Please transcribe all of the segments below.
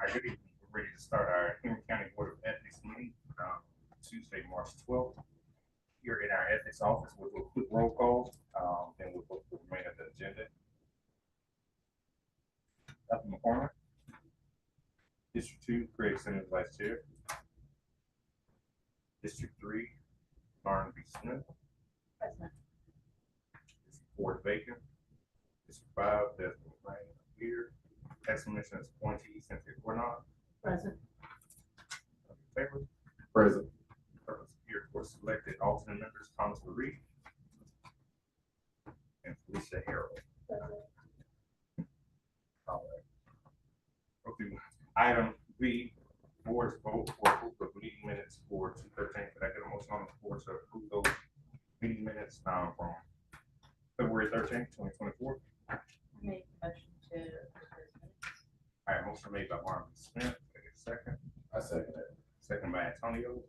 Good evening. We're ready to start our Henry County Board of Ethics meeting, Tuesday, March 12th. Here in our ethics office, we'll do a quick roll call, then we'll go through the remainder of the agenda. Dr. McCormick. District 2, Craig Simmons, Vice Chair. District 3, Lauren B. Smith. Present. District 4 is vacant. District 5, Desmond McLean here. Tax Commissioners appointee Cynthia Cournot. Present. Favor. Present. Here for selected alternate members, Thomas LaRee and Felicia Harold. All right. Okay. Item B, board's vote for approval of meeting minutes for 2/13. Could I get a motion on the floor to approve those meeting minutes from February 13th, 2024? Make a motion to approve those minutes. All right, motion made by Marvin Smith. Can I get a second? I second it. Second by Antonio.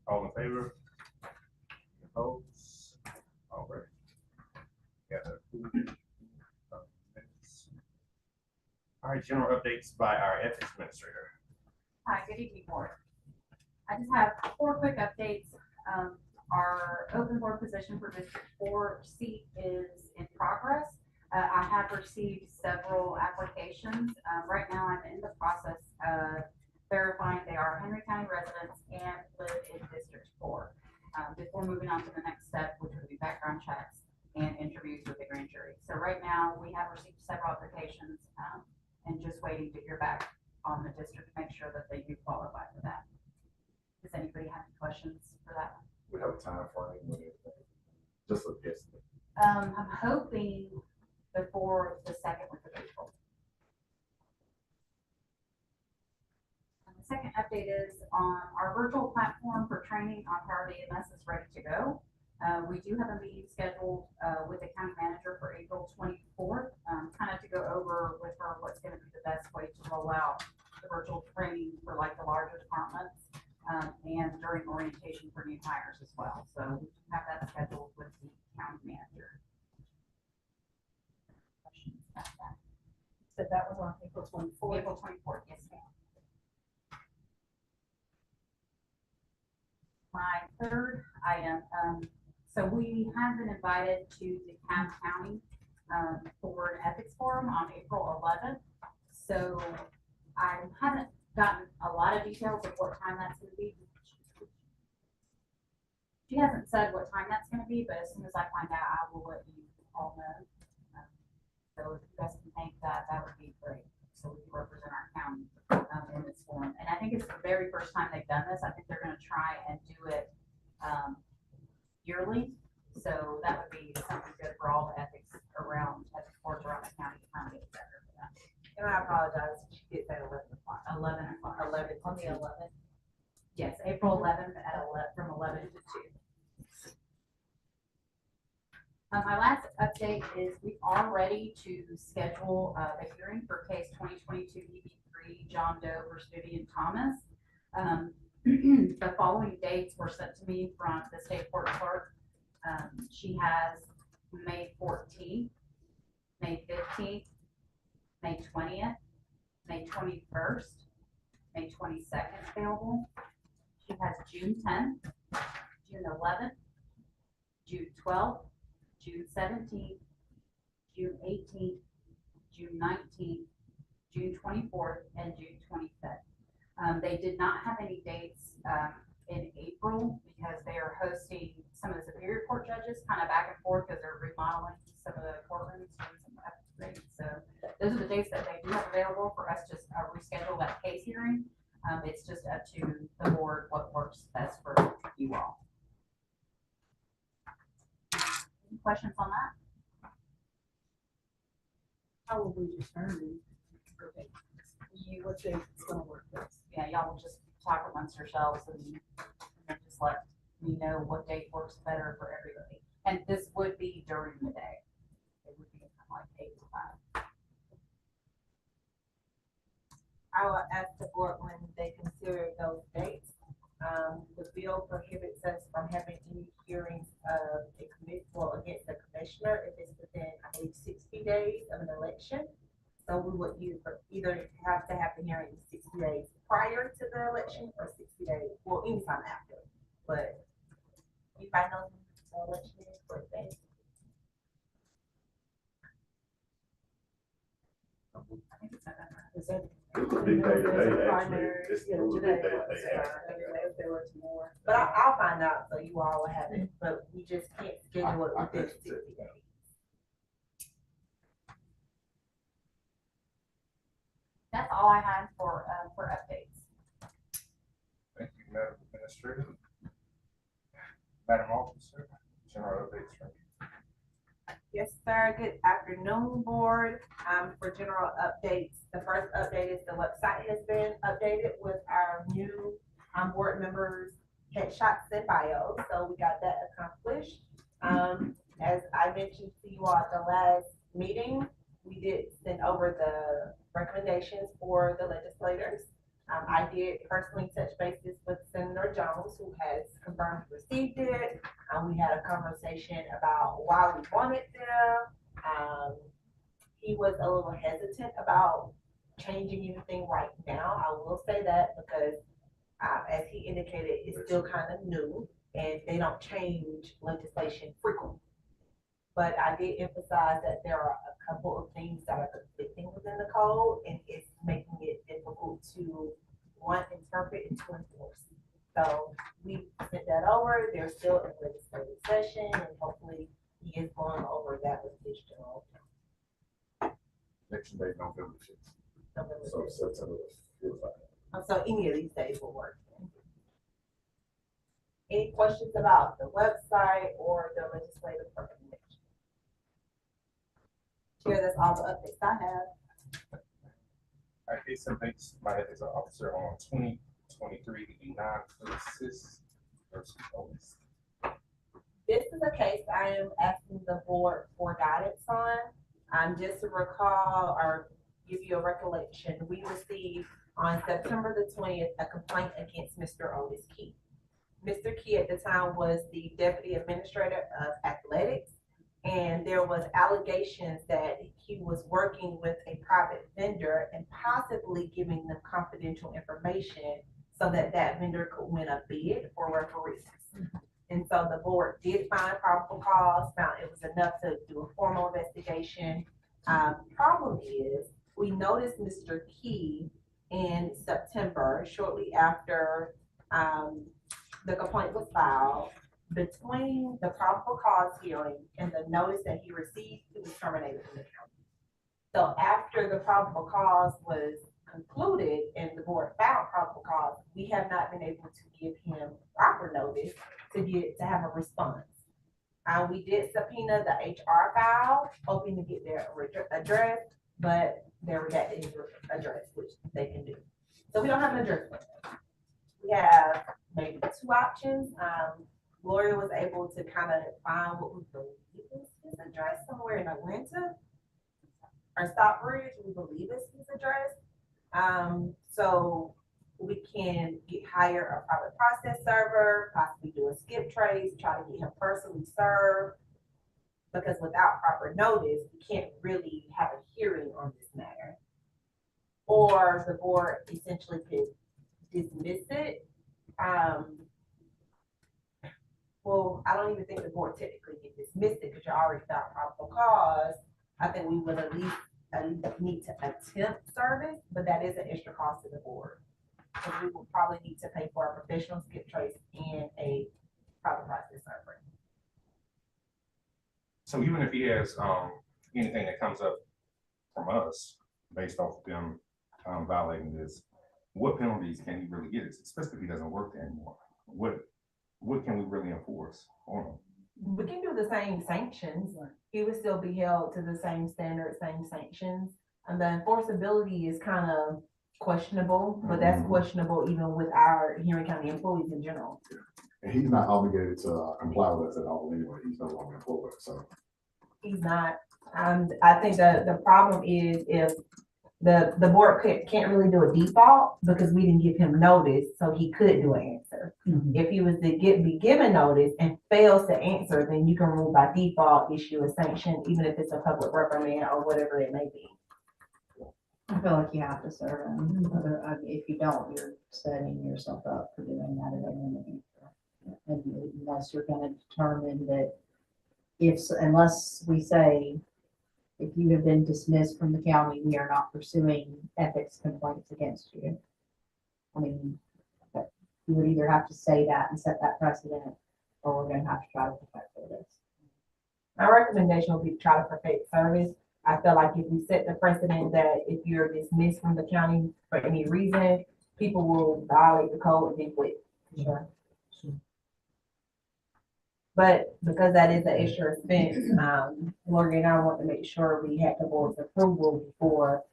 All in favor? Opposed? All right. Got to approve minutes. All right, general updates by our ethics administrator. Hi, good evening, board. I just have 4 quick updates. Our open board position for District 4 seat is in progress. I have received several applications. Right now, I'm in the process of verifying they are Henry County residents and live in District 4 before moving on to the next step, which would be background checks and interviews with the grand jury. So right now, we have received several applications and just waiting to hear back on the district to make sure that they do qualify for that. Does anybody have any questions for that? We have a time frame when it, just a guess. I'm hoping before the 2nd week of April. And the second update is on our virtual platform for training on Power EMS is ready to go. We do have a meeting scheduled with the county manager for April 24th, kind of to go over with her what's going to be the best way to roll out the virtual training for like the larger departments and during orientation for new hires as well. So we have that scheduled with the county manager. Questions about that? So that was on April 24th. April 24th, yes, ma'am. My third item, so we have been invited to the county for an ethics forum on April 11th. So I haven't gotten a lot of details of what time that's going to be. She hasn't said what time that's going to be, but as soon as I find out, I will let you all know. So if you guys can think that, that would be great. So we can represent our county in this forum. And I think it's the very first time they've done this. I think they're going to try and do it yearly. So that would be something good for all the ethics around, ethics boards around the county to kind of get better for that. And I apologize, she gets at 11 o'clock. 11 o'clock. 11 on the 11th. Yes, April 11th at 11, from 11 to 2. My last update is we are ready to schedule the hearing for case 2022 EB3 John Doe versus Vivian Thomas. The following dates were sent to me from the state court clerk. She has May 14th, May 15th, May 20th, May 21st, May 22nd available. She has June 10th, June 11th, June 12th, June 17th, June 18th, June 19th, June 24th, and June 25th. They did not have any dates in April because they are hosting some of the Superior Court judges kind of back and forth because they're remodeling some of the courtrooms and some upgrades. So those are the dates that they do have available for us to reschedule that case hearing. It's just up to the board what works best for you all. Any questions on that? How will we determine what day it's going to work best? Yeah, y'all will just talk amongst yourselves and just let me know what date works better for everybody. And this would be during the day. It would be kind of like 8 to 5. I will ask the board when they consider those dates. The bill prohibits us from having any hearings of a against the commissioner if it's within, I believe, 60 days of an election. So we would either have to have the hearing 60 days prior to the election or 60 days, well, anytime after. But if I know the election is for a day. Is that? It's a big day today, actually. Primary, It's yeah, a really today big day was, today, I actually. didn't know if there was more. But I'll find out, so you all will have it, but we just can't schedule it I within bet 60 you days. That's all I had for updates. Thank you, Madam Administrator. Madam Officer, general updates from you. Yes, sir. Good afternoon, board. For general updates, the first update is the website has been updated with our new board members' headshots and bios. So we got that accomplished. As I mentioned to you all at the last meeting, we did send over the recommendations for the legislators. I did personally touch bases with Senator Jones, who has confirmed he received it. We had a conversation about why we wanted them. He was a little hesitant about changing anything right now. I will say that because, as he indicated, it's still kind of new and they don't change legislation frequently. But I did emphasize that there are a couple of things that are conflicting within the code and it's making it difficult to, one, interpret and to enforce. So we sent that over. They're still in legislative session and hopefully he is going over that with his general Election day, November 6th. November So 6th. September feels like. So any of these days will work. Any questions about the website or the legislative recommendation? Chair, that's all the updates I have. I gave some dates, my ethics officer on 2023 non-assist versus Otis. This is a case I am asking the board for guidance on. Just to recall or give you a recollection, we received on September the 20th a complaint against Mr. Otis Key. Mr. Key at the time was the deputy administrator of athletics, and there was allegations that he was working with a private vendor and possibly giving them confidential information so that that vendor could win a bid for referees. And so the board did find probable cause, found it was enough to do a formal investigation. Problem is, we noticed Mr. Key in September, shortly after the complaint was filed. Between the probable cause hearing and the notice that he received, he was terminated from the county. So after the probable cause was concluded and the board found probable cause, we have not been able to give him proper notice to have a response. We did subpoena the HR file, hoping to get their address, but their redacted address, which they can do. So we don't have an address for them. We have maybe two options. Gloria was able to kind of find what we believe is his address somewhere in Atlanta or Stockbridge, we believe is his address. So we can hire a private process server, possibly do a skip trace, try to get him personally served. Because without proper notice, we can't really have a hearing on this matter. Or the board essentially could dismiss it. Well, I don't even think the board technically can dismiss it because you already found probable cause. I think we would at least need to attempt service, but that is an extra cost to the board. So we will probably need to pay for a professional skip trace and a private process server. So even if he has anything that comes up from us based off them violating this, what penalties can he really get? Especially if he doesn't work there anymore. What can we really enforce on him? We can do the same sanctions. He would still be held to the same standard, same sanctions. And the enforceability is kind of questionable, but that's questionable even with our Henry County employees in general. And he's not obligated to comply with us at all anyway. He's no longer employed, so. He's not. I think the problem is if the board can't really do a default because we didn't give him notice, so he could do an answer. If he was to be given notice and fails to answer, then you can rule by default, issue a sanction, even if it's a public reprimand or whatever it may be. I feel like you have to serve them. If you don't, you're setting yourself up for doing that again in the future. And unless you're gonna determine that unless we say, if you have been dismissed from the county, we are not pursuing ethics complaints against you. I mean, you would either have to say that and set that precedent, or we're gonna have to try to protect this. My recommendation would be to try to perfect service. I feel like if we set the precedent that if you're dismissed from the county for any reason, people will violate the code and be quit. Sure. But because that is an extra expense, Morgan and I want to make sure we had the board's approval before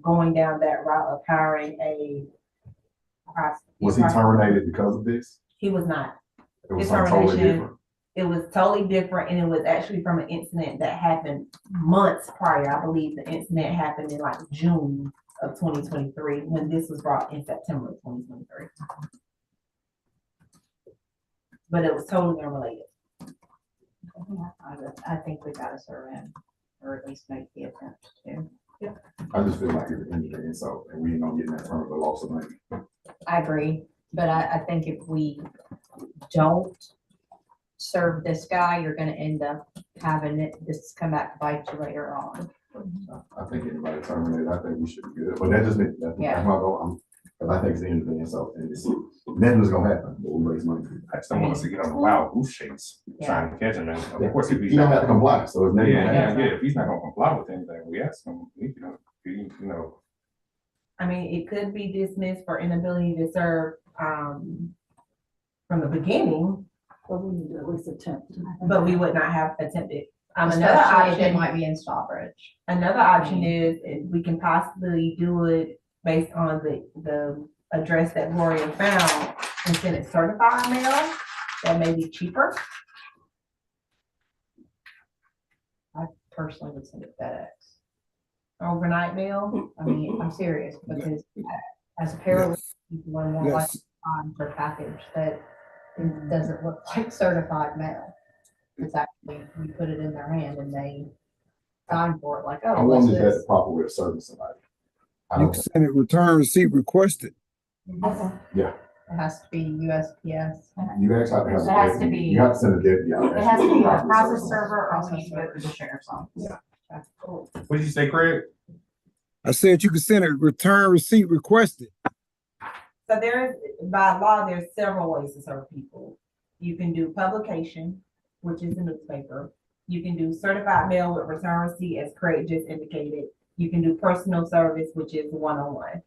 going down that route of hiring a. Was he terminated because of this? He was not. It was His something totally termination- different. It was totally different, and it was actually from an incident that happened months prior. I believe the incident happened in like June of 2023, when this was brought in September of 2023. But it was totally unrelated. I think we gotta serve him, or at least make the attempt to. I just feel like it's an industry insult, and we ain't gonna get in that front of the loss of money. I agree, but I think if we don't serve this guy, you're gonna end up having this come back to bite you later on. I think anybody terminated, I think we should be good, but that just, that's Yeah. my goal, cause I think it's the end of the insult, and it's, nothing's gonna happen, but we raise money. I just don't want us to get on the wild goose chase, trying to catch him, and of course, if he's You don't have not. to comply, so it's never Yeah, gonna yeah, happen. yeah, if he's not gonna comply with anything, we ask him, you know, I mean, it could be dismissed for inability to serve, from the beginning, But we need to at least attempt. but we would not have attempted. Another Especially if it option, might be in Stockbridge. another option is we can possibly do it based on the address that Gloria found and send it certified mail. That may be cheaper. I personally would send it FedEx. Overnight mail. I mean, I'm serious, because as a paralegal, people are more likely Yes. to find for a package that it doesn't look like certified mail. It's actually, you put it in their hand and they sign for it, like, I oh, what's wonder if that's this? the proper way of serving somebody. I You don't, can send it return receipt requested. yeah, It has to be USPS. you actually have to have. It a has to deputy. be- You have to send a deputy out. It has to be a Properly process serving. server, or we need to go through the sheriff's office. what did you say, Craig? I said you can send it return receipt requested. So there's, by law, there's several ways to serve people. You can do publication, which is a newspaper. You can do certified mail with return receipt, as Craig just indicated. You can do personal service, which is one-on-one.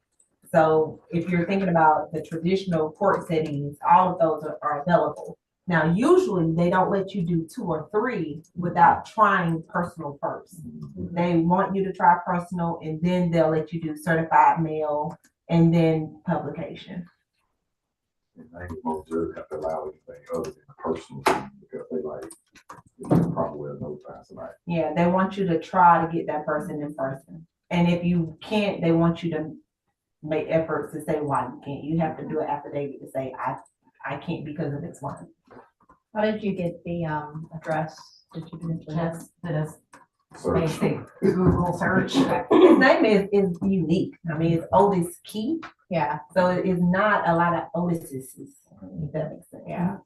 So if you're thinking about the traditional court settings, all of those are available. Now, usually they don't let you do 2 or 3 without trying personal first. They want you to try personal, and then they'll let you do certified mail and then publication. And I think most judges have to allow anything other than personal, because they like, it's the proper way of notifying somebody. Yeah, they want you to try to get that person in person. And if you can't, they want you to make efforts to say why you can't. You have to do an affidavit to say, I can't because of X, Y. How did you get the, address? Did you mention that? Just did a So, basic Google search. His name is unique. I mean, it's Otis Key, Yeah, so it is not a lot of Otises, if that makes sense. yeah.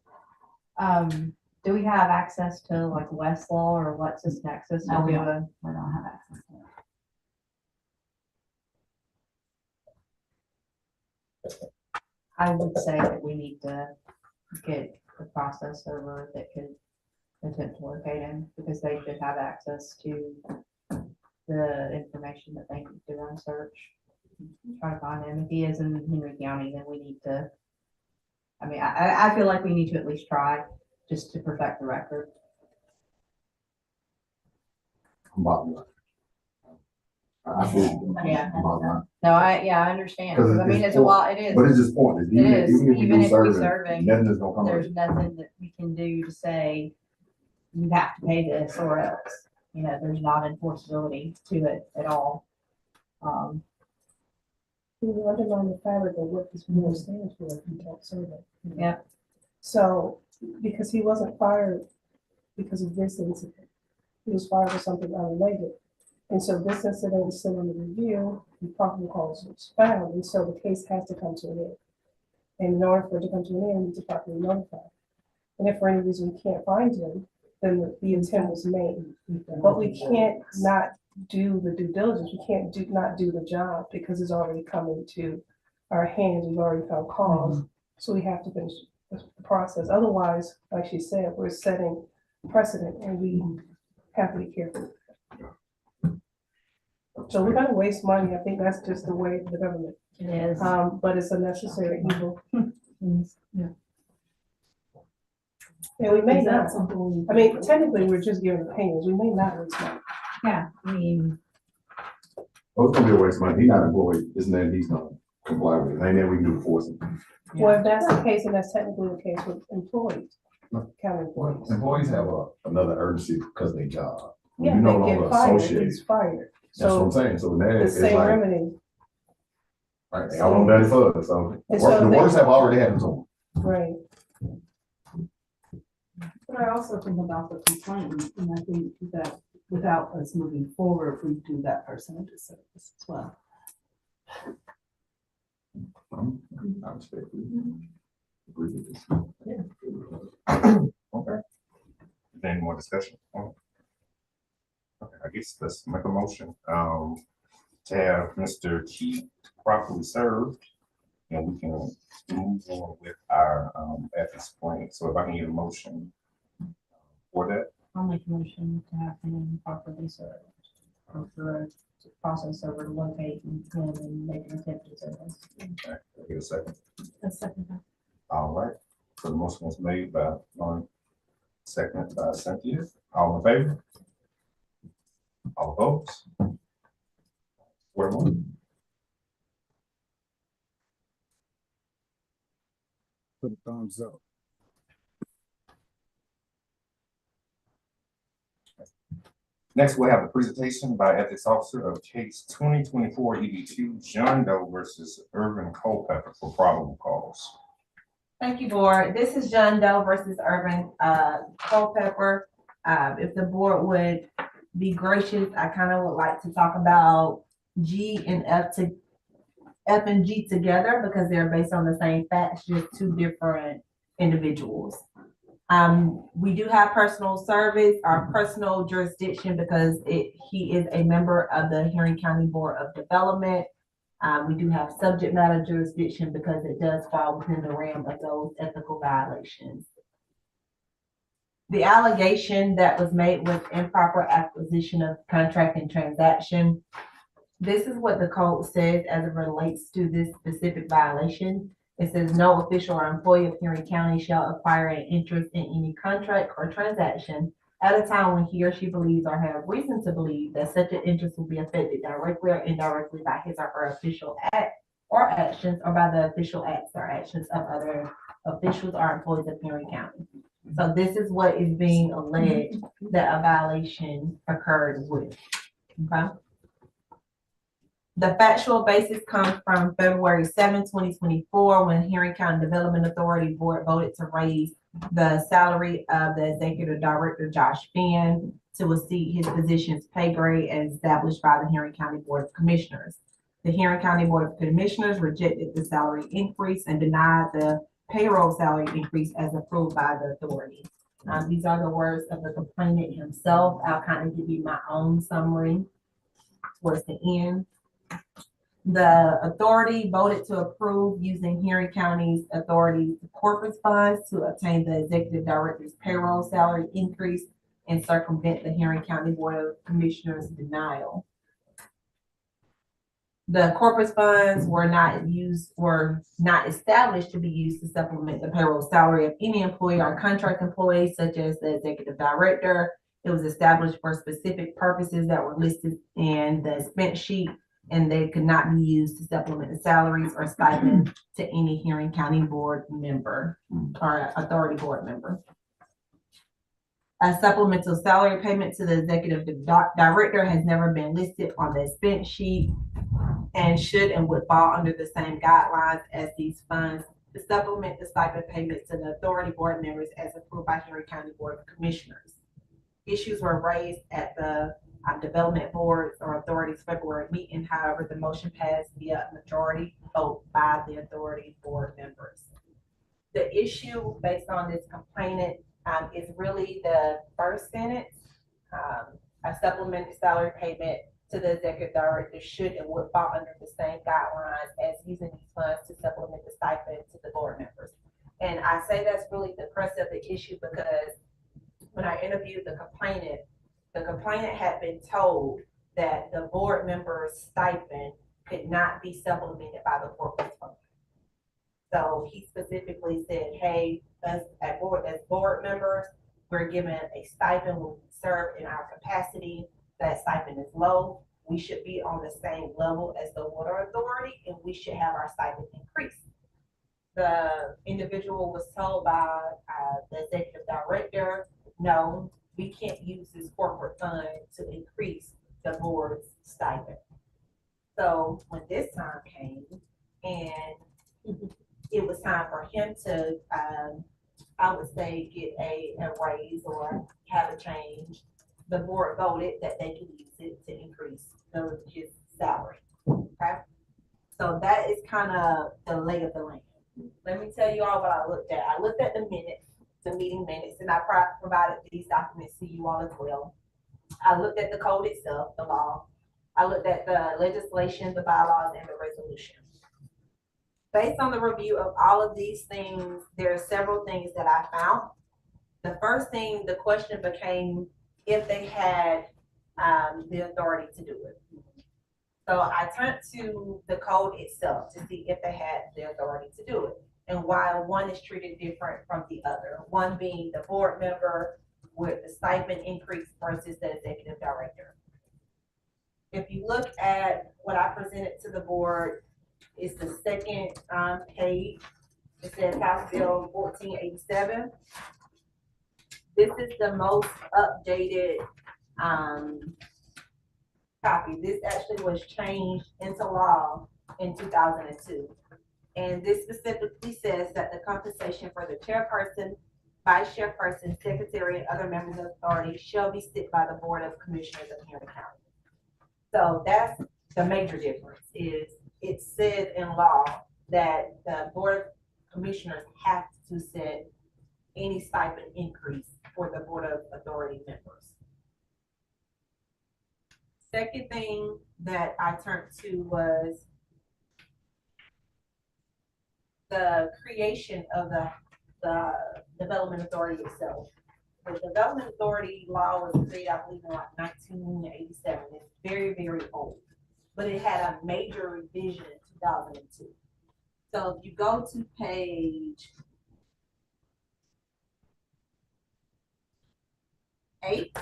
Do we have access to like Westlaw or LexisNexis? No, we to don't. do a- We don't have access to it. I would say that we need to get the process server that could attempt to locate him, because they should have access to the information that they need to run a search. Try to find him. If he is in Henry County, then we need to, I mean, I feel like we need to at least try, just to perfect the record. I'm bottom line. I feel. Yeah. I'm bottom line. No, I understand, 'cause I mean, it's a lot, it is. But it's just pointless. It is, Even if even we if do we serving, serving, nothing is gonna come of There's it. nothing that we can do to say, you have to pay this or else, you know, there's not enforceability to it at all. You underline the fabric of what this rule stands for if you can't serve it. Yeah. So, because he wasn't fired because of this incident, he was fired for something unrelated. And so this incident is still under review, the probable cause was found, and so the case has to come to an end. And in order for it to come to an end, we need to properly notify. And if for any reason we can't find him, then the intent was made. But we can't not do the due diligence, we can't not do the job because it's already coming to our hands, we've already found cause. So we have to finish the process. Otherwise, like she said, we're setting precedent and we have to be careful. So we're gonna waste money. I think that's just the way of the government. It is. But it's a necessary evil. Yeah. And we may Is that not, something? I mean, technically, we're just giving opinions. We may not waste money. Yeah, I mean, Oh, it's gonna be a waste of money. He's not employed, isn't that he's gonna comply with it? Ain't that we can do force him. Well, if that's the case, and that's technically the case with employees, county employees. Employees have another urgency because of their job. When Yeah, you no they longer get fired, associated. he's fired. That's what I'm So saying. So now the it's same like, remedy, right, they all on that for us. So And so the they- worst have already happened to them. right? But I also think about the complaint, and I think that without us moving forward, we do that person a disservice as well. I respectfully agree with this. Okay. Is there any more discussion? Okay, I guess let's make a motion, to have Mr. Keith properly served. And we can move on with our, ethics point. So if I can get a motion for that. I'll make a motion to have him properly served. For the process server to locate and come and make an attempt to service. Okay, can I get a second? A second. All right, so the motion was made by Lauren, second by Cynthia. All in favor? All opposed? Where more? Put a thumbs up. Next, we'll have a presentation by ethics officer of case 2024 EB2 John Doe versus Irvin Culpepper for probable cause. Thank you, board. This is John Doe versus Urban Culpepper. If the board would be gracious, I kind of would like to talk about G and F and G together because they're based on the same facts, just two different individuals. We do have personal service or personal jurisdiction because he is a member of the Henry County Board of Development. We do have subject matter jurisdiction because it does fall within the realm of those ethical violations. The allegation that was made with improper acquisition of contract and transaction. This is what the code says as it relates to this specific violation. It says no official or employee of Henry County shall acquire an interest in any contract or transaction at a time when he or she believes or have reason to believe that such an interest will be affected directly or indirectly by his or her official act or actions or by the official acts or actions of other officials or employees of Henry County. So this is what is being alleged that a violation occurred with, okay? The factual basis comes from February 7, 2024, when Henry County Development Authority Board voted to raise the salary of the Executive Director, Josh Finn, to exceed his position's pay grade as established by the Henry County Board of Commissioners. The Henry County Board of Commissioners rejected the salary increase and denied the payroll salary increase as approved by the authority. These are the words of the complainant himself. I'll kind of give you my own summary towards the end. The authority voted to approve using Henry County's authority corporate funds to obtain the executive director's payroll salary increase and circumvent the Henry County Board of Commissioners denial. The corporate funds were not established to be used to supplement the payroll salary of any employee or contract employee, such as the executive director. It was established for specific purposes that were listed in the expense sheet, and they could not be used to supplement the salaries or stipend to any Henry County Board member or authority board member. A supplemental salary payment to the executive director has never been listed on the expense sheet and should and would fall under the same guidelines as these funds to supplement the stipend payments to the authority board members as approved by Henry County Board of Commissioners. Issues were raised at the development boards or authorities February meeting. However, the motion passed via majority vote by the authority board members. The issue based on this complainant is really the first sentence. A supplemented salary payment to the executive director should and would fall under the same guidelines as using these funds to supplement the stipend to the board members. And I say that's really the crux of the issue because when I interviewed the complainant had been told that the board member's stipend could not be supplemented by the corporate fund. So he specifically said, hey, as board members, we're given a stipend when we serve in our capacity. That stipend is low. We should be on the same level as the water authority and we should have our stipend increased. The individual was told by the executive director, no, we can't use this corporate fund to increase the board's stipend. So when this time came and it was time for him to, I would say, get a raise or have a change, the board voted that they could use it to increase his salary. Okay, so that is kind of the lay of the land. Let me tell you all what I looked at. I looked at the minutes, the meeting minutes, and I provided these documents to you all as well. I looked at the code itself, the law. I looked at the legislation, the bylaws, and the resolution. Based on the review of all of these things, there are several things that I found. The first thing, the question became if they had the authority to do it. So I turned to the code itself to see if they had the authority to do it and why one is treated different from the other. One being the board member with the stipend increase versus the executive director. If you look at what I presented to the board, it's the second page. It says House Bill 1487. This is the most updated copy. This actually was changed into law in 2002. And this specifically says that the compensation for the chairperson, vice chairperson, secretary, and other members of the authority shall be set by the Board of Commissioners of Henry County. So that's the major difference is it says in law that the Board of Commissioners have to set any stipend increase for the Board of Authority members. Second thing that I turned to was the creation of the Development Authority itself. The Development Authority law was created, I believe, in like 1987. It's very, very old, but it had a major revision in 2002. So if you go to page 8,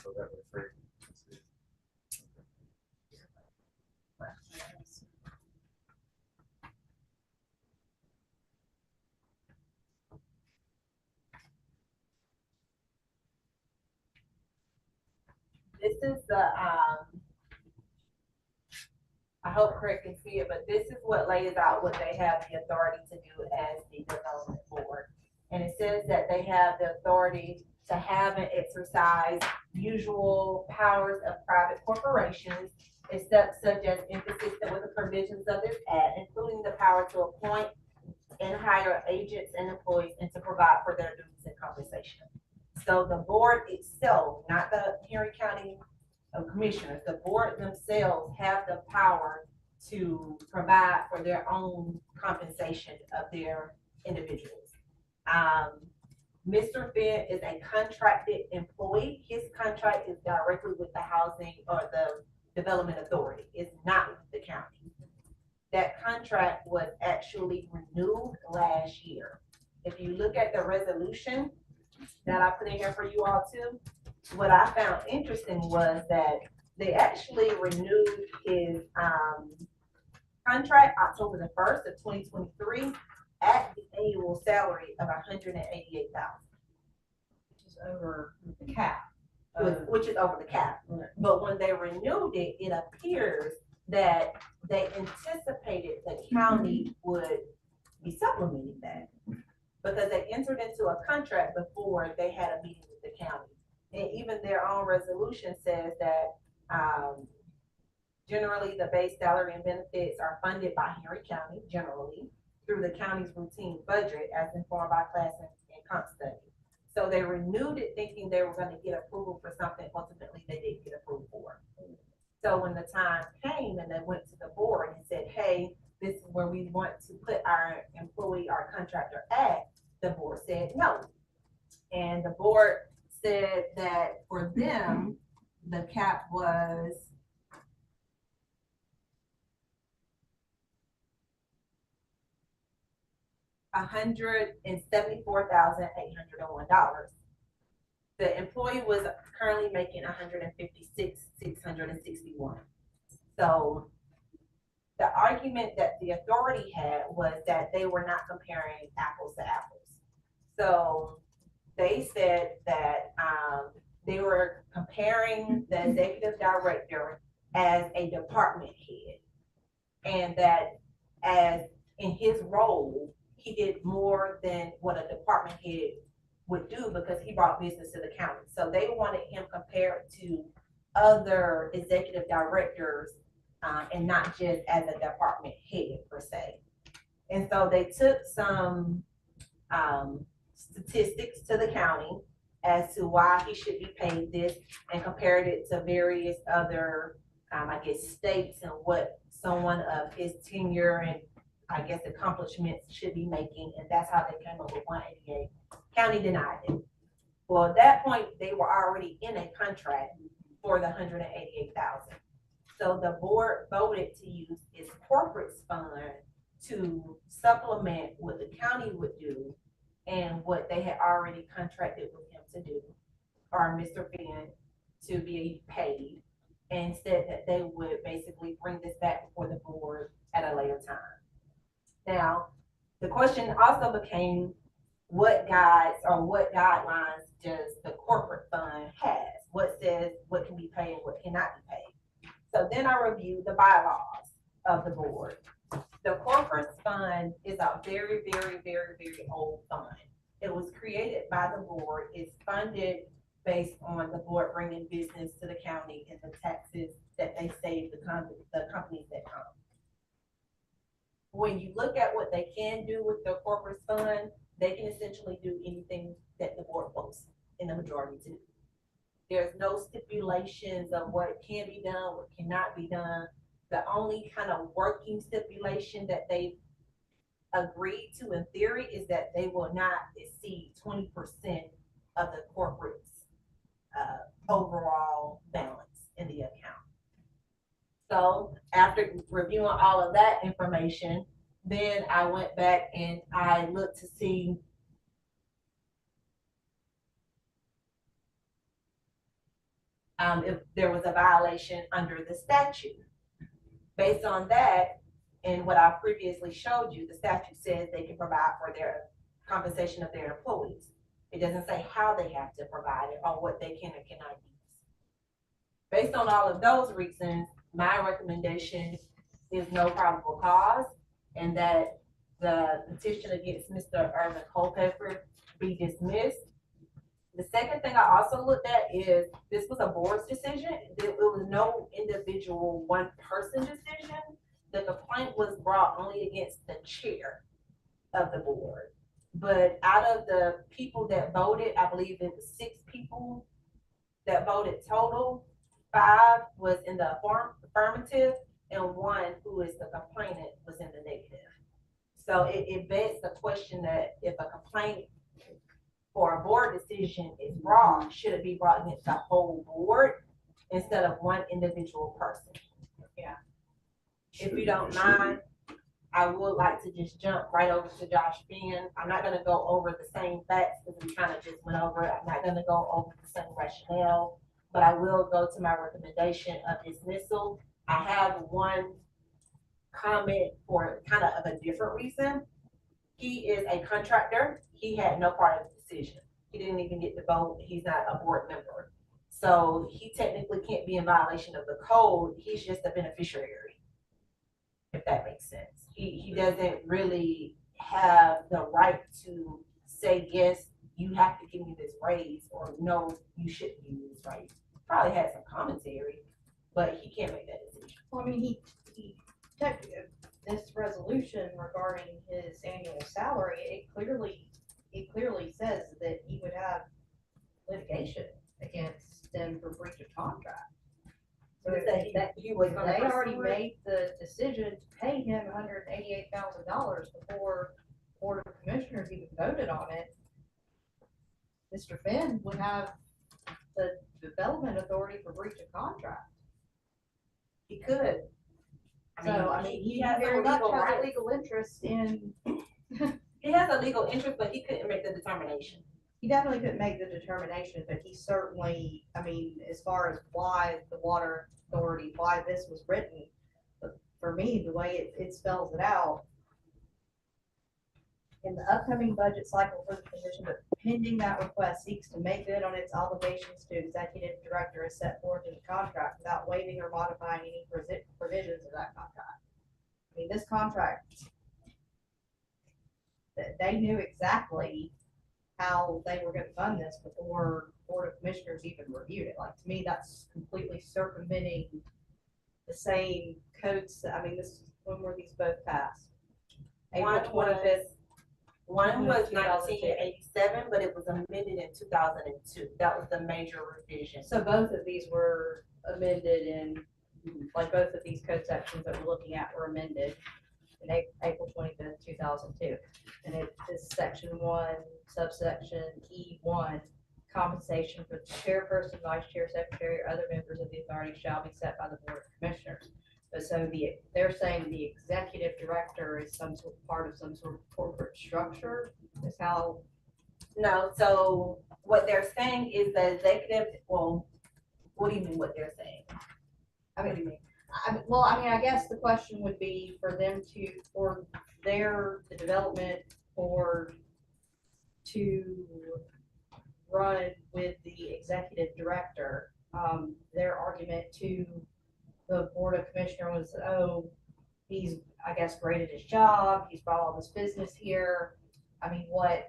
So that was great. this is the, I hope Craig can see it, but this is what lays out what they have the authority to do as the development board. And it says that they have the authority to have and exercise usual powers of private corporations, except such as inconsistent with the provisions of this act, including the power to appoint and hire agents and employees and to provide for their duties and compensation. So the board itself, not the Henry County Commissioners, the board themselves have the power to provide for their own compensation of their individuals. Mr. Finn is a contracted employee. His contract is directly with the Housing or the Development Authority. It's not with the county. That contract was actually renewed last year. If you look at the resolution that I put in here for you all too, what I found interesting was that they actually renewed his contract October the 1st of 2023 at the annual salary of $188,000. Which is over the cap. Which is over the cap. Right. But when they renewed it, it appears that they anticipated the county would be supplementing that. Because they entered into a contract before they had a meeting with the county. And even their own resolution says that, generally, the base salary and benefits are funded by Henry County, generally, through the county's routine budget as informed by class and comp study. So they renewed it thinking they were gonna get approval for something ultimately they didn't get approval for. So when the time came and they went to the board and said, hey, this is where we want to put our employee, our contractor at, the board said no. And the board said that for them, the cap was $174,801. The employee was currently making $156,661. So the argument that the authority had was that they were not comparing apples to apples. So they said that they were comparing the executive director as a department head, and that as in his role, he did more than what a department head would do because he brought business to the county. So they wanted him compared to other executive directors and not just as a department head per se. And so they took some statistics to the county as to why he should be paid this and compared it to various other, I guess, states and what someone of his tenure and I guess accomplishments should be making, and that's how they came up with 188. County denied it. Well, at that point, they were already in a contract for the 188,000. So the board voted to use its corporate fund to supplement what the county would do and what they had already contracted with him to do, or Mr. Finn to be paid, and said that they would basically bring this back before the board at a later time. Now, the question also became what guides or what guidelines does the corporate fund has? What says what can be paid and what cannot be paid? So then I reviewed the bylaws of the board. The corporate fund is a very, very, very, very old fund. It was created by the board. It's funded based on the board bringing business to the county and the taxes that they save the companies that come. When you look at what they can do with the corporate fund, they can essentially do anything that the board votes in the majority to do. There's no stipulations of what can be done, what cannot be done. The only kind of working stipulation that they agreed to in theory is that they will not exceed 20% of the corporate's overall balance in the account. So after reviewing all of that information, then I went back and I looked to see if there was a violation under the statute. Based on that, and what I previously showed you, the statute says they can provide for their compensation of their employees. It doesn't say how they have to provide it or what they can or cannot use. Based on all of those reasons, my recommendation is no probable cause and that the petition against Mr. Irvin Culpepper be dismissed. The second thing I also looked at is this was a board's decision. It was no individual one person decision. The complaint was brought only against the chair of the board. But out of the people that voted, I believe it was 6 people that voted total. 5 was in the affirmative and 1 who is the complainant was in the negative. So it begs the question that if a complaint for a board decision is wrong, should it be brought against the whole board instead of one individual person? Yeah. If you don't mind, I would like to just jump right over to Josh Finn. I'm not gonna go over the same facts because we kind of just went over it. I'm not gonna go over the same rationale, but I will go to my recommendation of dismissal. I have one comment for kind of a different reason. He is a contractor. He had no part of the decision. He didn't even get to vote. He's not a board member. So he technically can't be in violation of the code, he's just a beneficiary. If that makes sense. He doesn't really have the right to say, yes, you have to give me this raise, or no, you shouldn't give me this raise. Probably had some commentary, but he can't make that decision. Well, I mean, he took this resolution regarding his annual salary, it clearly says that he would have litigation against them for breach of contract. So He was gonna they already pursue it. made the decision to pay him $188,000 before Board of Commissioners even voted on it. Mr. Finn would have the development authority for breach of contract. He could. So, I mean, he has very a much legal has a right. legal interest in, He has a legal interest, but he couldn't make the determination. he definitely couldn't make the determination, but he certainly, I mean, as far as why the water authority, why this was written, but for me, the way it spells it out, in the upcoming budget cycle for the commission, but pending that request seeks to make good on its obligations to executive director as set forth in the contract without waiving or modifying any provisions of that contract. I mean, this contract, they knew exactly how they were gonna fund this before Board of Commissioners even reviewed it. Like, to me, that's completely circumventing the same codes. I mean, when were these both passed? April One 25th. One was 2002. 1987, but it was amended in 2002. That was the major revision. So both of these were amended in, like, both of these code sections that we're looking at were amended in April 25th, 2002. And it is section 1, subsection E1, compensation for the chairperson, vice chair, secretary, or other members of the authority shall be set by the Board of Commissioners. But so they're saying the executive director is some sort of part of some sort of corporate structure, is how. No, so what they're saying is the executive, well, what do you mean what they're saying? I What do mean, you mean? I guess the question would be for them for the development board to run with the executive director. Their argument to the Board of Commissioners was, oh, he's, I guess, great at his job, he's brought all this business here. I mean, why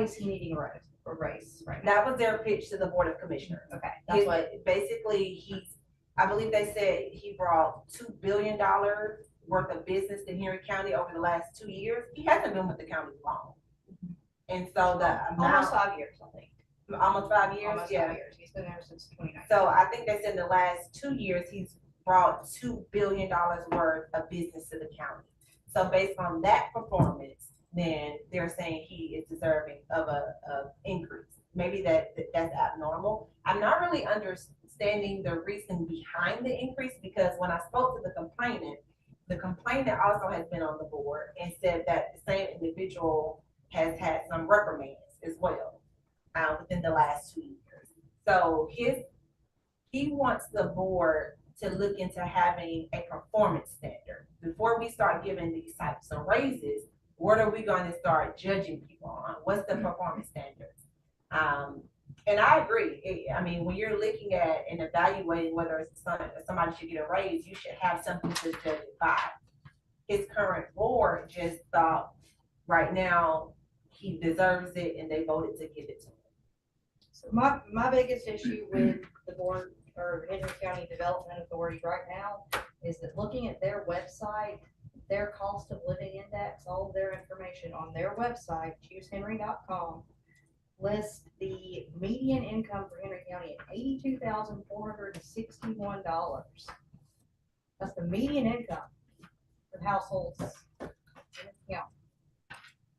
is he needing a raise right now? That was their pitch to the Board of Commissioners. Okay, that's what, Basically, I believe they said he brought $2 billion worth of business to Henry County over the last 2 years. He hasn't been with the county long. And so the almost amount, 5 years, I think. almost 5 years, Almost yeah. 5 years. He's been there since 2019. So I think they said in the last 2 years, he's brought $2 billion worth of business to the county. So based on that performance, then they're saying he is deserving of a increase. Maybe that's abnormal. I'm not really understanding the reason behind the increase, because when I spoke to the complainant also has been on the board and said that the same individual has had some reprimands as well within the last 2 years. So he wants the board to look into having a performance standard. Before we start giving these types of raises, what are we going to start judging people on? What's the performance standards? And I agree. I mean, when you're looking at and evaluating whether somebody should get a raise, you should have something to judge it by. His current board just thought right now he deserves it and they voted to give it to him. So my biggest issue with the board or Henry County Development Authority right now is that looking at their website, their cost of living index, all of their information on their website, choosehenry.com, lists the median income for Henry County at $82,461. That's the median income for households in the county.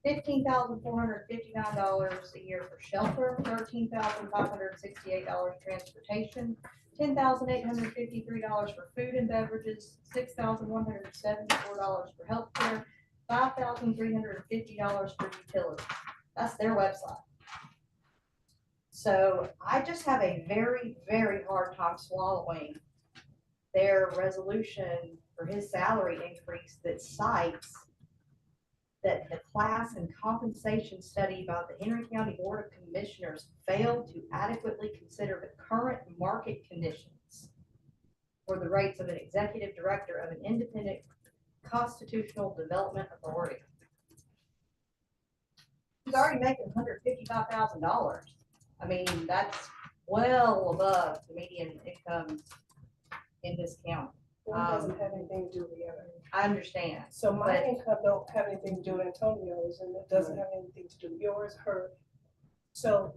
$15,459 a year for shelter, $13,568 transportation, $10,853 for food and beverages, $6,174 for healthcare, $5,350 for utilities. That's their website. So I just have a very, very hard time swallowing their resolution for his salary increase that cites that the class and compensation study by the Henry County Board of Commissioners failed to adequately consider the current market conditions for the rates of an executive director of an independent constitutional development authority. He's already making $155,000. I mean, that's well above the median income in this county. One doesn't have anything to do with the other. I understand. So my But- income don't have anything to do with Antonio's, and it doesn't have anything to do with yours, her. So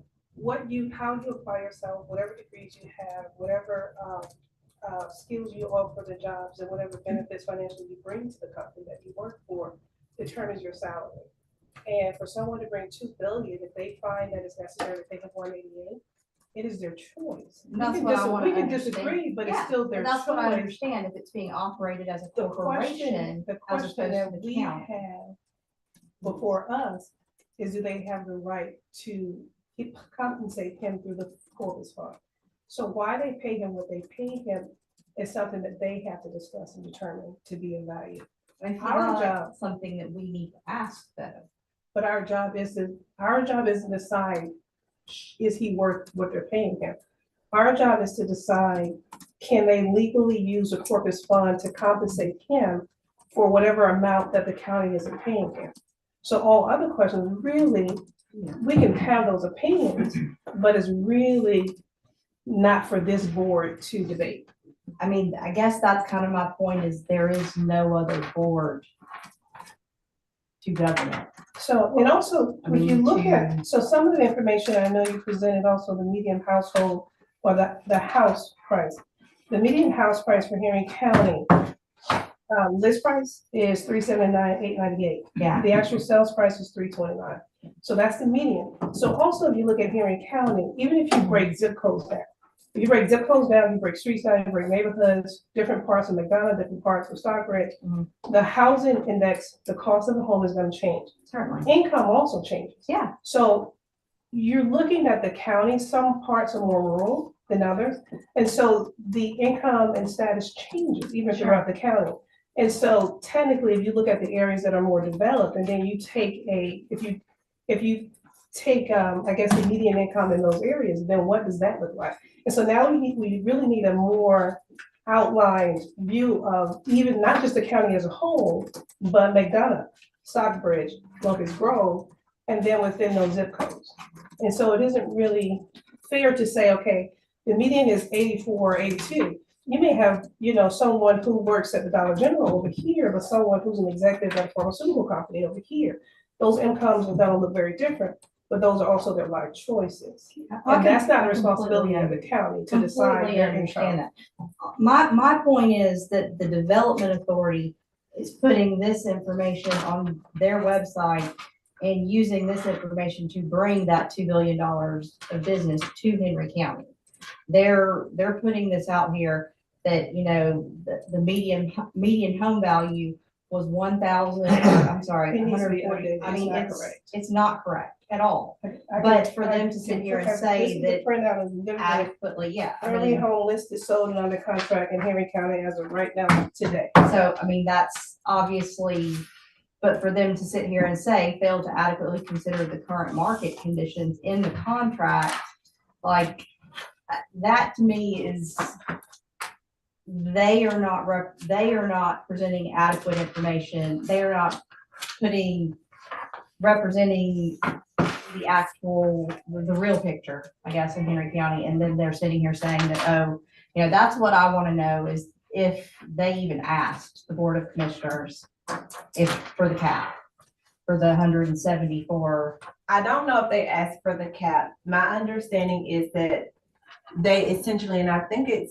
how you apply yourself, whatever degrees you have, whatever, skills you offer the jobs, and whatever benefits financially you bring to the company that you work for, determines your salary. And for someone to bring 2 billion, if they find that it's necessary to take up 188, it is their choice. We That's can what I wanna we can understand. disagree, but it's Yeah, still their And that's what I choice. understand, if it's being operated as a The corporation. question opposed to that the we county. have before us is, do they have the right to compensate him through the corpus fund? So why they pay him what they pay him is something that they have to discuss and determine to be of value. I feel Our like job- something that we need to ask them. But our job is to decide, is he worth what they're paying him? Our job is to decide, can they legally use a corpus fund to compensate him for whatever amount that the county isn't paying him? So all other questions, really, we can have those opinions, but it's really not for this board to debate. I mean, I guess that's kind of my point, is there is no other board to govern it. So, and also, I if you mean, look to- at, so some of the information, I know you presented also the median household, or the house price. The median house price for Henry County, list price is $379,898. Yeah. The actual sales price is $329. So that's the median. So also, if you look at Henry County, even if you break zip codes down, if you break zip codes down, you break streets down, you break neighborhoods, different parts of McDonough, different parts of Stockbridge, Mhm. the housing index, the cost of the home is gonna change. Certainly. Income also changes. Yeah. So you're looking at the county, some parts are more rural than others. And so the income and status changes even Sure. throughout the county. And so technically, if you look at the areas that are more developed, and then you take if you take, I guess, the median income in those areas, then what does that look like? And so now we really need a more outlined view of even, not just the county as a whole, but McDonough, Stockbridge, Locust Grove, and then within those zip codes. And so it isn't really fair to say, okay, the median is 84, 82. You may have, someone who works at the Dollar General over here, but someone who's an executive at a pharmaceutical company over here. Those incomes are gonna look very different, but those are also their life choices. And that's not the responsibility of the county to decide Completely their understand income. that. My point is that the development authority is putting this information on their website and using this information to bring that $2 billion of business to Henry County. They're putting this out here that, the median home value was 1,000, I'm sorry, It needs to be 140. updated. I mean, It's not it's, correct. it's not correct at all. I But can- for them to sit here and this say is the that printout of literally adequately, yeah. I every mean, home listed sold and under contract in Henry County as of right now, today. so, I mean, that's obviously, but for them to sit here and say, fail to adequately consider the current market conditions in the contract, like, that to me is, they are not presenting adequate information. They are not representing the actual, the real picture, I guess, in Henry County. And then they're sitting here saying that, oh, that's what I want to know, is if they even asked the Board of Commissioners for the cap, for the 174. I don't know if they asked for the cap. My understanding is that they essentially, and I think it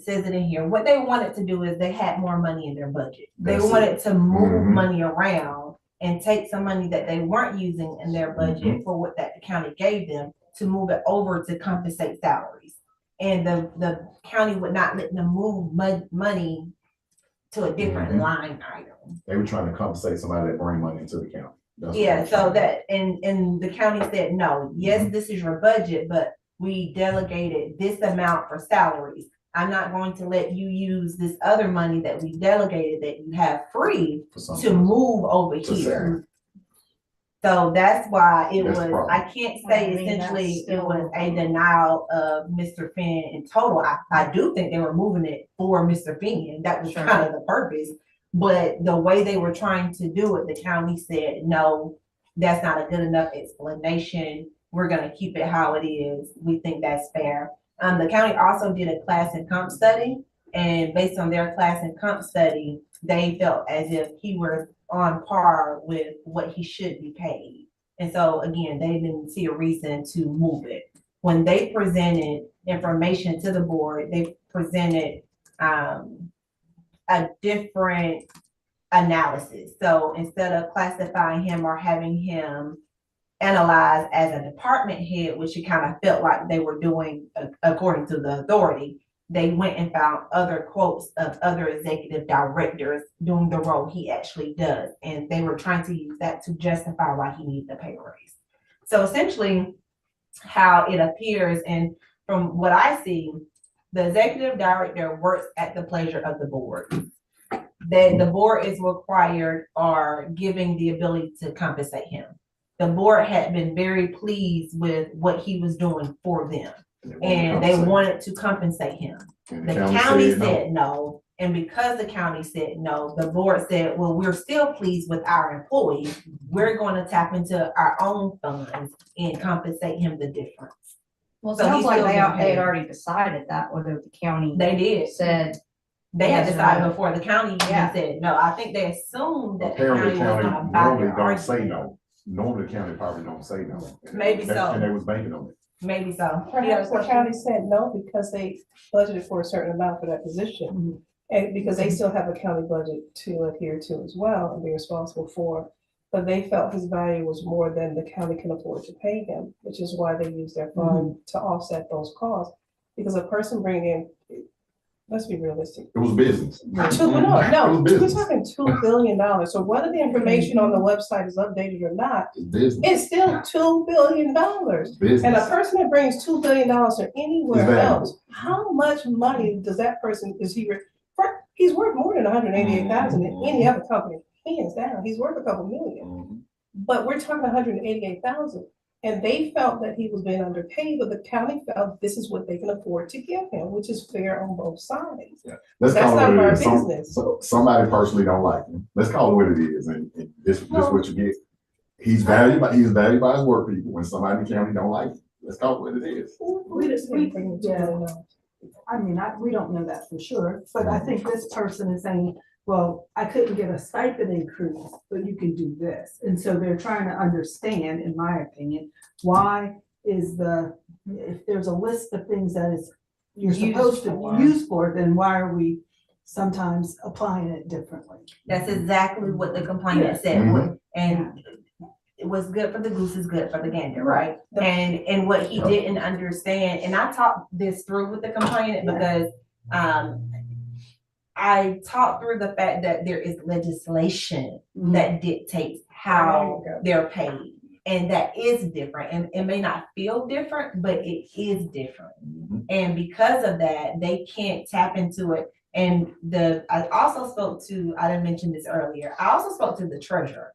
says it in here, what they wanted to do is they had more money in their budget. They That's it. wanted to move Mhm. money around and take some money that they weren't using in their budget for what that the county gave them to move it over to compensate salaries. And the county would not let them move money to a different Mhm. line item. They were trying to compensate somebody that bring money into the county. That's what Yeah, I'm so saying. that, and the county said, no, yes, this is your budget, but we delegated this amount for salaries. I'm not going to let you use this other money that we delegated that you have free For to something. move over To here. So that's why it That's the was, problem. I can't say I mean, that's essentially it still- was a denial of Mr. Finn in total. I do think they were moving it for Mr. Finn. That was Sure. kind of the purpose. But the way they were trying to do it, the county said, no, that's not a good enough explanation. We're gonna keep it how it is. We think that's fair. The county also did a class and comp study, and based on their class and comp study, they felt as if he were on par with what he should be paid. And so again, they didn't see a reason to move it. When they presented information to the board, they presented a different analysis. So instead of classifying him or having him analyzed as a department head, which it kind of felt like they were doing according to the authority, they went and found other quotes of other executive directors doing the role he actually does. And they were trying to use that to justify why he needs a pay raise. So essentially how it appears, and from what I see, the executive director works at the pleasure of the board. That the board is required or giving the ability to compensate him. The board had been very pleased with what he was doing for them, and they wanted to compensate him. And The county said no, and because the county said no, the board said, well, we're still pleased with our employee. We're going to tap into our own funds and compensate him the difference. Well, it So sounds he's like still they getting had paid. already decided that, whether the county They did. said, They had Yes, decided no. before the county even Yeah. said no. I think they assumed that the Apparently, county was the gonna county buy normally their don't say argument. no. Normally, the county probably don't say no. Maybe so. And they was banking on it. Maybe so. Perhaps the county said no because they budgeted for a certain amount for that position. And because they still have a county budget to adhere to as well and be responsible for. But they felt his value was more than the county can afford to pay him, which is why they used their fund to offset those costs. Because a person bringing in, let's be realistic. It was business. No, It was we're business. talking $2 billion. So whether the information on the website is updated or not, It's business. it's still $2 billion. And a Business. person that brings $2 billion to anywhere Exactly. else, how much money does that person, he's worth more than 188,000 in any other company, hands down, he's worth a couple million. Mhm. But we're talking 188,000, and they felt that he was being underpaid, but the county felt this is what they can afford to give him, which is fair on both sides. Let's That's call not it what our it is. business. Somebody personally don't like him. Let's call it what it is, and this what you get. He's valued by his work people. When somebody in the county don't like him, let's call it what it is. I mean, we don't know that for sure, but I think this person is saying, well, I couldn't get a stipend increase, but you can do this. And so they're trying to understand, in my opinion, why is if there's a list of things that you're Used supposed to for. use for, then why are we sometimes applying it differently? That's exactly what the complainant said. Mhm. And it was good for the goose is good for the gander, right? And what he didn't understand, and I talked this through with the complainant because I talked through the fact that there is legislation that dictates how they're paid. And that is different, and it may not feel different, but it is different. Mhm. And because of that, they can't tap into it. And I also spoke to, I didn't mention this earlier, I also spoke to the treasurer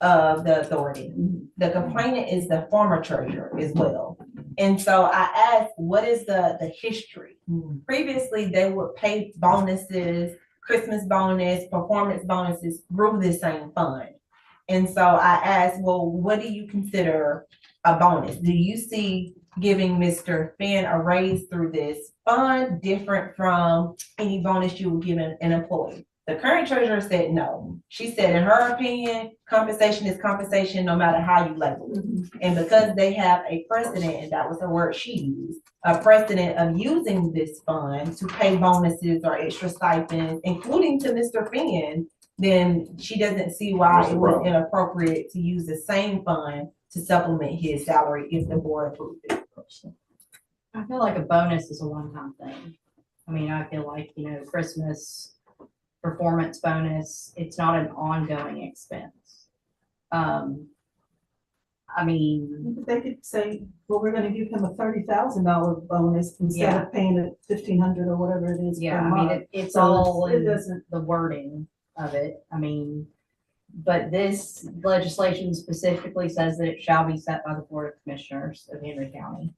of the authority. The complainant is the former treasurer as well. And so I asked, what is the history? Previously, they would pay bonuses, Christmas bonus, performance bonuses through the same fund. And so I asked, well, what do you consider a bonus? Do you see giving Mr. Finn a raise through this fund different from any bonus you would give an employee? The current treasurer said no. She said, in her opinion, compensation is compensation no matter how you label it. And because they have a precedent, and that was the word she used, a precedent of using this fund to pay bonuses or extra stipends, including to Mr. Finn, then she doesn't see why What's the it was problem? inappropriate to use the same fund to supplement his salary if the board approved it. I feel like a bonus is a one-time thing. I mean, I feel like, Christmas performance bonus, it's not an ongoing expense. I mean, They could say, well, we're gonna give him a $30,000 bonus instead of paying it $1,500 or whatever it is per yeah, I mean, month. it's So all it in doesn't, the wording of it. I mean, But this legislation specifically says that it shall be set by the Board of Commissioners of Henry County.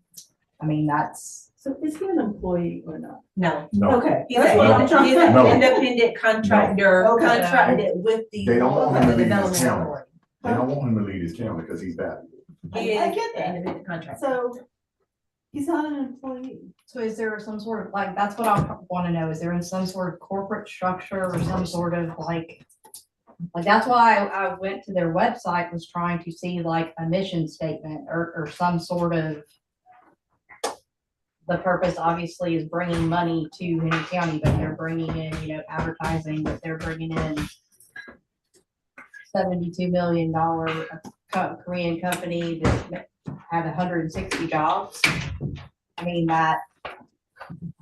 I mean, that's, So is he an employee or not? No. No, Okay, He's that's what I'm trying he's to. an No. independent contractor, Okay. contracted with the. They don't want him to leave his Development county. Authority. They don't want him to leave his county because he's valuable. He I is get that. an independent contractor. So he's not an employee. so is there some sort of, like, that's what I want to know. Is there in some sort of corporate structure or some sort of like that's why I went to their website, was trying to see like a mission statement or some sort of, the purpose obviously is bringing money to Henry County, but they're bringing in, you know, advertising, but they're bringing in $72 million Korean company that had 160 jobs. I mean, that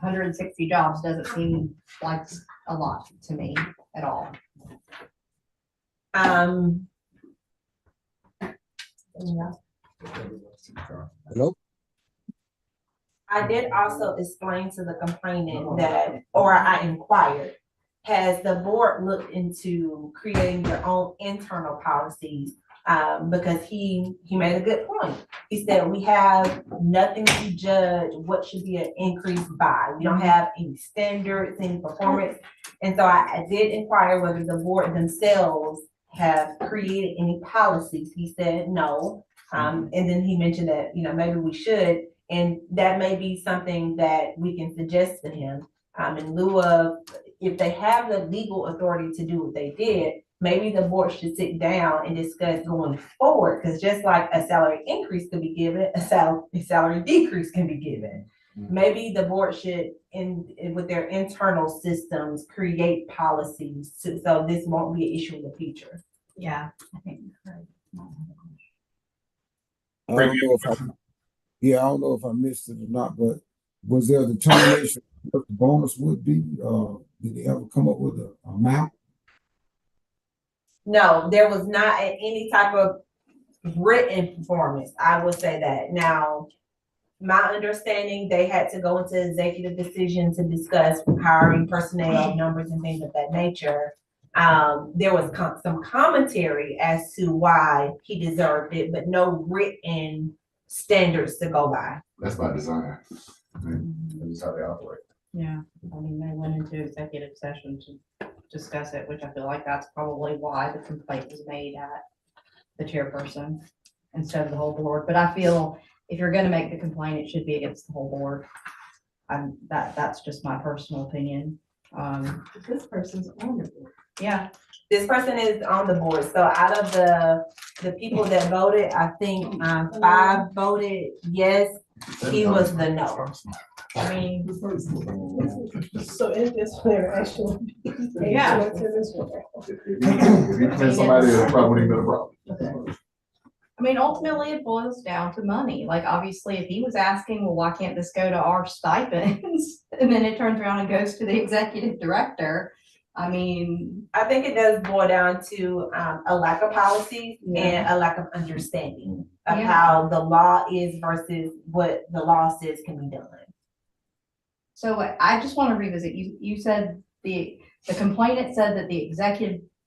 160 jobs doesn't seem like a lot to me at all. Yeah. Hello? I did also explain to the complainant that, or I inquired, has the board looked into creating their own internal policies? Because he made a good point. He said, we have nothing to judge what should be an increase by. We don't have any standards, any performance. And so I did inquire whether the board themselves have created any policies. He said no. And then he mentioned that, you know, maybe we should. And that may be something that we can suggest to him, in lieu of, if they have the legal authority to do what they did, maybe the board should sit down and discuss going forward, because just like a salary increase could be given, a salary decrease can be given. Maybe the board should, with their internal systems, create policies so this won't be an issue in the future. Yeah, I think. I don't know if I don't know if I missed it or not, but was there a determination what the bonus would be? Did they ever come up with an amount? No, there was not any type of written performance. I would say that. Now, my understanding, they had to go into executive decision to discuss hiring personnel numbers and things of that nature. There was some commentary as to why he deserved it, but no written standards to go by. That's by design. I mean, that's how they operate. Yeah, I mean, they went into executive session to discuss it, which I feel like that's probably why the complaint was made at the chairperson instead of the whole board. But I feel if you're gonna make the complaint, it should be against the whole board. That's just my personal opinion. This person's on the board. Yeah, This person is on the board, so out of the people that voted, I think 5 voted yes, he was the no. I mean, So in this, they're actually. Yeah. If you commit somebody, it probably wouldn't been a problem. I mean, ultimately it boils down to money. Like, obviously, if he was asking, well, why can't this go to our stipends? And then it turns around and goes to the executive director. I mean, I think it does boil down to a lack of policy and a lack of understanding of Yeah. how the law is versus what the law says can be done. so I just want to revisit, you said the complainant said that the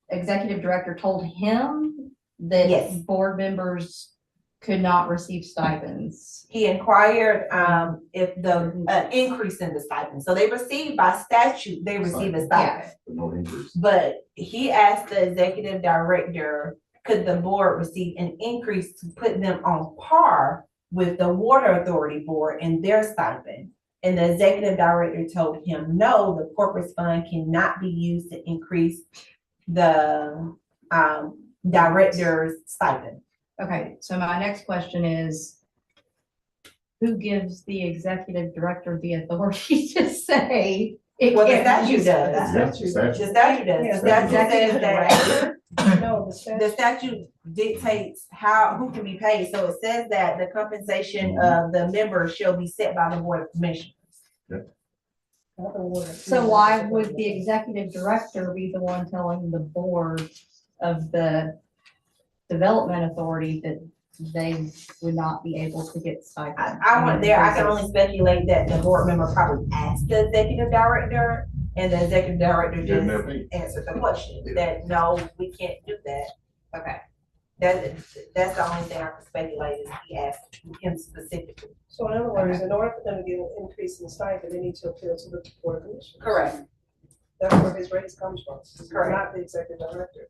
executive director told him that Yes. board members could not receive stipends. He inquired if the increase in the stipend, so they receive by statute, they receive a stipend. No increase. But he asked the executive director, could the board receive an increase to put them on par with the water authority board and their stipend? And the executive director told him, no, the corporate fund cannot be used to increase the director's stipend. Okay, so my next question is, who gives the executive director the authority to say it Well, the can't statute use does. that? Yeah, The statute. statute does. Yeah, The statute says that No, the statute dictates who can be paid. So it says that the compensation of the member shall be set by the board of commissioners. So why would the executive director be the one telling the board of the development authority that they would not be able to get stipends? I went there, I can only speculate that the board member probably asked the executive director And the executive director Give their just opinion. answered the question, Yeah. that no, we can't do that. Okay. That's the only thing I can speculate is he asked him specifically. So in other words, in order for them to get an increase in stipend, they need to appeal to the board of commissioners. Correct. That's where his raise comes from, it's Correct. not the executive director,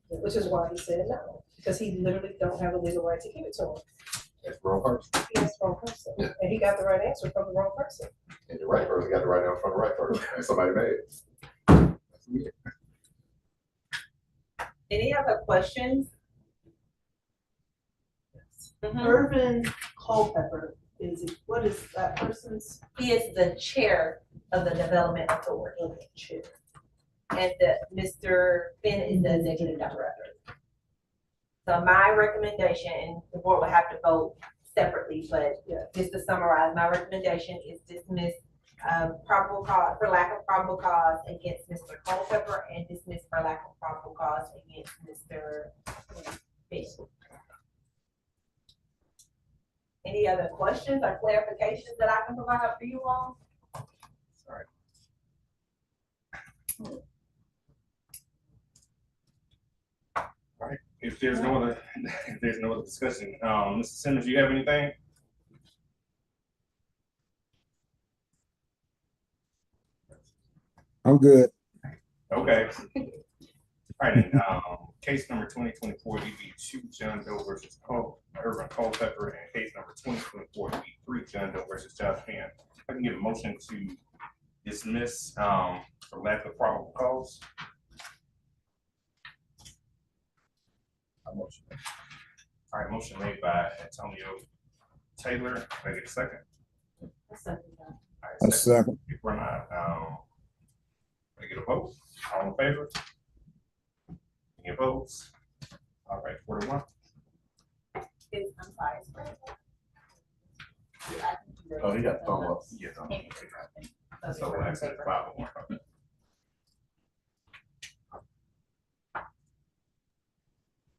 which is why he said no, because he literally don't have a legal right to give it to him. That's the wrong person. He asked the wrong person, and he got the right answer from the wrong person. And the right person got the right answer from the right person, and somebody mad. That's weird. Any other questions? Mhm. Irvin Culpepper what is that person's? He is the chair of the Development Authority. Chair. And Mr. Finn is the executive director. So my recommendation, and the board will have to vote separately, but just to summarize, my recommendation is dismiss probable cause, for lack of probable cause against Mr. Culpepper, and dismiss for lack of probable cause against Mr. Finn. Any other questions or clarifications that I can provide for you all? Sorry. All right, if there's no other, discussion, Mr. Simmons, you have anything? I'm good. Okay. All right, then, case number 2024 DB2 John Doe versus Irvin Culpepper, and case number 2024 DB3 John Doe versus Josh Pan. I can get a motion to dismiss for lack of probable cause. All right, motion made by Antonio Taylor. Can I get a second? All A right, second. If we're not, can I get a vote? All in favor? Any opposed? All right, 41. I'm sorry. it's Brandon. Oh, he got thumb up. Yeah. Okay. So we'll accept 501.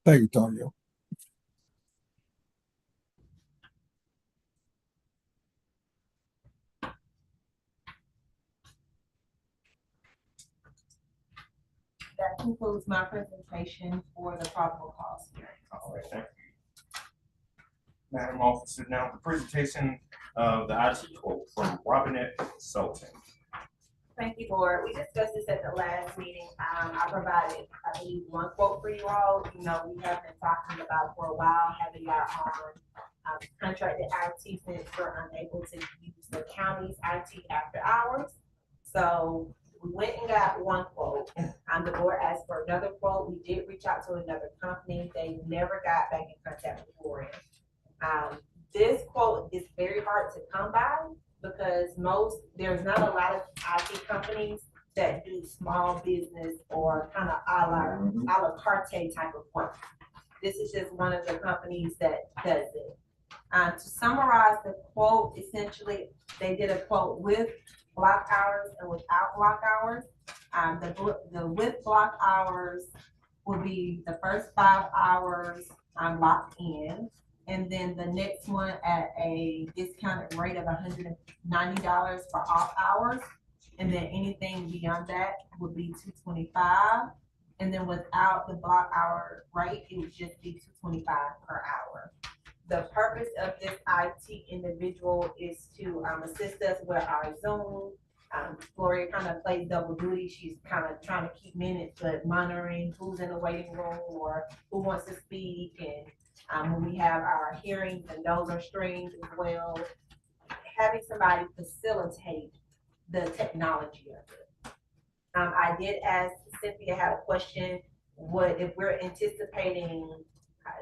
Thank you, Tonyo. That concludes my presentation for the probable cause hearing. All right, thank you. Madam Officer, now the presentation of the IT quote from Robinette Consulting. Thank you, board. We discussed this at the last meeting. I provided, I believe, one quote for you all. You know, we have been talking about for a while having our own contracted IT since we're unable to use the county's IT after hours. So we went and got one quote. The board asked for another quote. We did reach out to another company. They never got back in contact with Warren. This quote is very hard to come by because there's not a lot of IT companies that do small business or kind of a la carte type of work. This is just one of the companies that does it. To summarize the quote, essentially, they did a quote with block hours and without block hours. The with block hours will be the first 5 hours locked in, and then the next one at a discounted rate of $190 for off hours, and then anything beyond that would be $225, and then without the block hour rate, it would just be $225 per hour. The purpose of this IT individual is to assist us with our Zoom. Gloria kind of plays double duty. She's kind of trying to keep minutes, but monitoring who's in the waiting room or who wants to speak. And when we have our hearings, and those are streamed as well, having somebody facilitate the technology of it. I did ask Cynthia had a question. What if we're anticipating,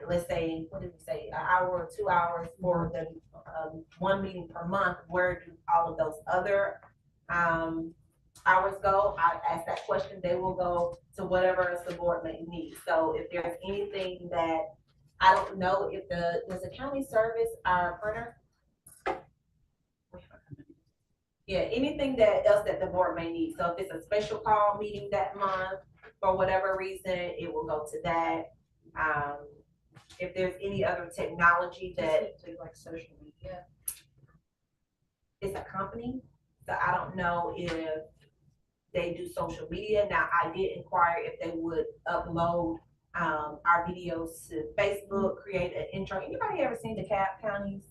let's say, what did we say, an hour or 2 hours for the one meeting per month? Where do all of those other hours go? I asked that question. They will go to whatever else the board may need. So if there's anything that I don't know if does the county service our printer? Yeah, anything else that the board may need. So if it's a special call meeting that month, for whatever reason, it will go to that. If there's any other technology that, like social media, it's a company. So I don't know if they do social media. Now, I did inquire if they would upload, our videos to Facebook, create an intro. Anybody ever seen the Cap counties?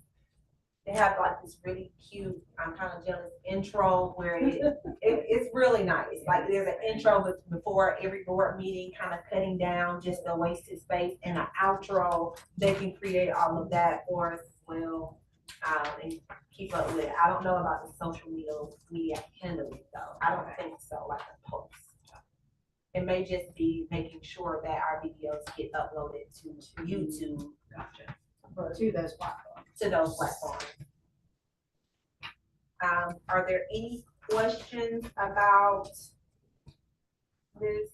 They have like this really cute, I'm kind of jealous, intro where it's really nice. Like there's an intro before every board meeting, kind of cutting down just the wasted space, and an outro. They can create all of that for us as well, and keep up with it. I don't know about the social media handling though. I don't think so, like a post. It may just be making sure that our videos get uploaded to YouTube. Gotcha. To those platforms. To those platforms. Are there any questions about this?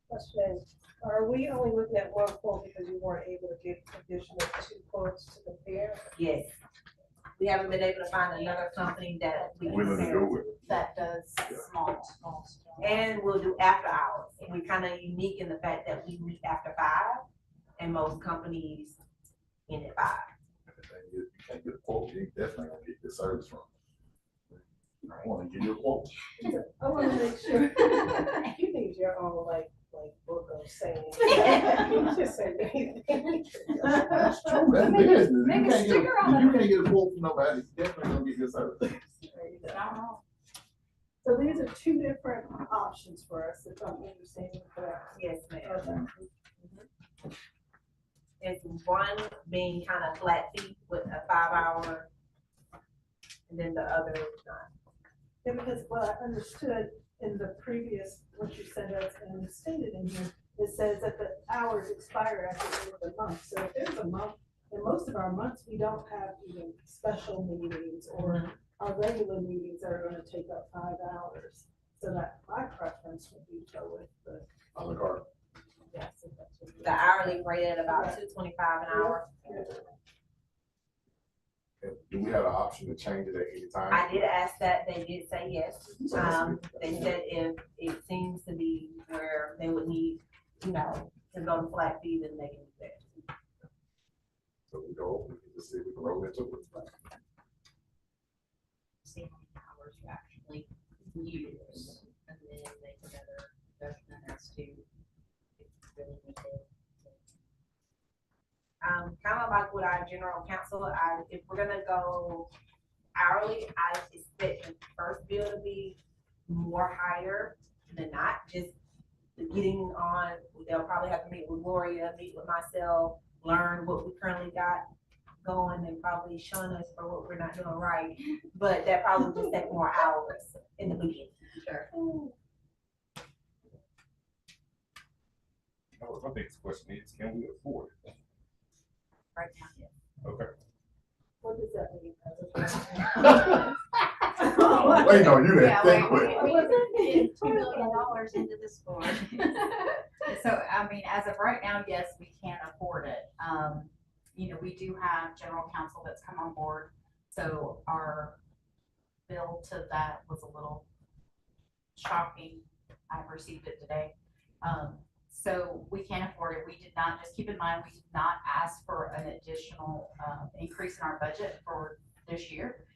Question, are we only looking at one quote because you weren't able to get additional 2 quotes to compare? Yes. We haven't been able to find another company that we can Willing to compare. do it. That does small stuff. And we'll do after hours. And we're kind of unique in the fact that we meet after 5, and most companies end at 5. You can't get a quote, you definitely gonna get the service from. I wanna give you a quote. I want to make sure. You need your own like book of saying. You just say anything. That's true, that's business. Make a You can't get sticker on if you it. can't get a quote from nobody, you definitely gonna get your service. So these are 2 different options for us, if I'm understanding correctly. Yes, ma'am. Okay. It's one being kind of flat fee with a 5-hour, and then the other is not. Yeah, because what I understood in the previous, what you sent us and stated in here, it says that the hours expire at the end of the month. So if there's a month, in most of our months, we don't have even special meetings or our regular meetings that are gonna take up 5 hours. So that my preference would be to go with the. A la carte. Yes, if that's what The hourly rate at about $2.25 an hour. Do we have an option to change it at any time? I did ask that, they did say yes. They said if it seems to be where they would need, to go to flat fee, then they can do that. So we go, we can just see if we can roll into it. See how many hours you actually use, and then make another judgment as to if you really need it. Kind of like with our general counsel, if we're gonna go hourly, I expect the first bill to be more higher than not, just getting on, they'll probably have to meet with Gloria, meet with myself, learn what we currently got going, and probably shun us for what we're not doing right, but that probably will just take more hours in the beginning. Sure. My biggest question is, can we afford it? Right now, yes. Okay. What does that mean? Wait, no, you Yeah, didn't think like, quick. we $2 million into this board. So, I mean, as of right now, yes, we can afford it. We do have general counsel that's come on board, so our bill to that was a little shocking. I received it today. So we can afford it. We did not, just keep in mind, we did not ask for an additional increase in our budget for this year.